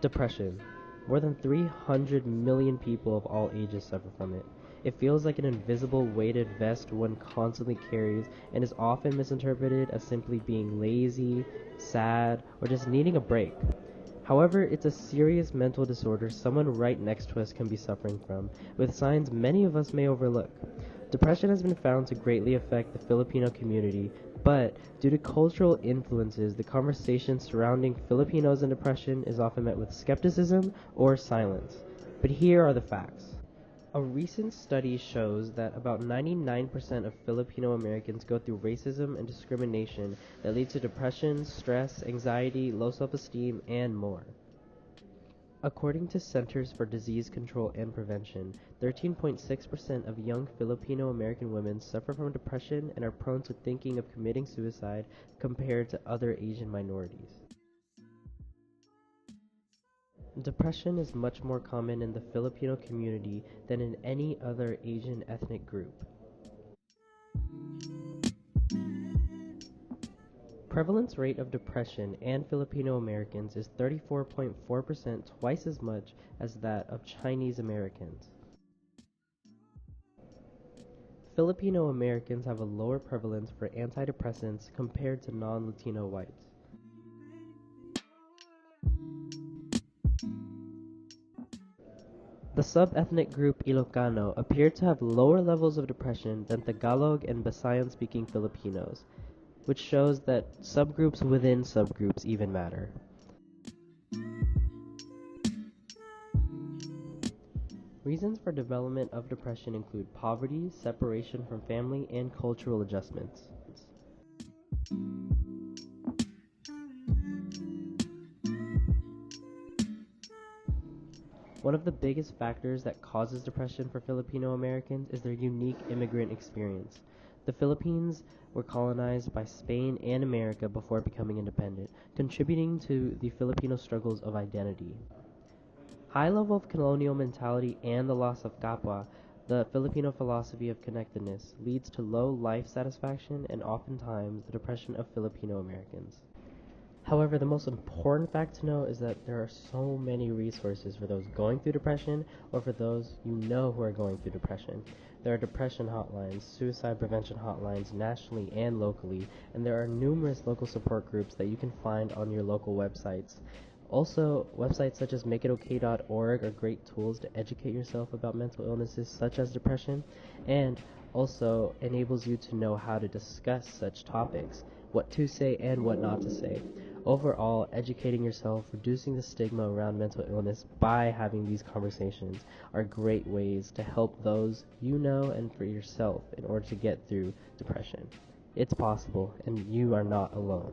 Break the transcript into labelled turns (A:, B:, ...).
A: Depression. More than 300 million people of all ages suffer from it. It feels like an invisible weighted vest one constantly carries and is often misinterpreted as simply being lazy, sad, or just needing a break. However, it's a serious mental disorder someone right next to us can be suffering from, with signs many of us may overlook. Depression has been found to greatly affect the Filipino community, but due to cultural influences, the conversation surrounding Filipinos and depression is often met with skepticism or silence. But here are the facts. A recent study shows that about 99% of Filipino Americans go through racism and discrimination that lead to depression, stress, anxiety, low self-esteem, and more. According to Centers for Disease Control and Prevention, 13.6% of young Filipino American women suffer from depression and are prone to thinking of committing suicide compared to other Asian minorities. Depression is much more common in the Filipino community than in any other Asian ethnic group. Prevalence rate of depression in Filipino Americans is 34.4%, twice as much as that of Chinese Americans. Filipino Americans have a lower prevalence for antidepressants compared to non-Latino whites. The sub-ethnic group Ilocano appear to have lower levels of depression than Tagalog and Visayan-speaking Filipinos, which shows that subgroups within subgroups even matter. Reasons for development of depression include poverty, separation from family, and cultural adjustments. One of the biggest factors that causes depression for Filipino Americans is their unique immigrant experience. The Philippines were colonized by Spain and America before becoming independent, contributing to the Filipino struggles of identity. High level of colonial mentality and the loss of kapwa, the Filipino philosophy of connectedness, leads to low life satisfaction and oftentimes the depression of Filipino Americans. However, the most important fact to know is that there are so many resources for those going through depression or for those you know who are going through depression. There are depression hotlines, suicide prevention hotlines nationally and locally, and there are numerous local support groups that you can find on your local websites. Also, websites such as makeitokay.org are great tools to educate yourself about mental illnesses such as depression, and also enables you to know how to discuss such topics, what to say and what not to say. Overall, educating yourself, reducing the stigma around mental illness by having these conversations are great ways to help those you know and for yourself in order to get through depression. It's possible, and you are not alone.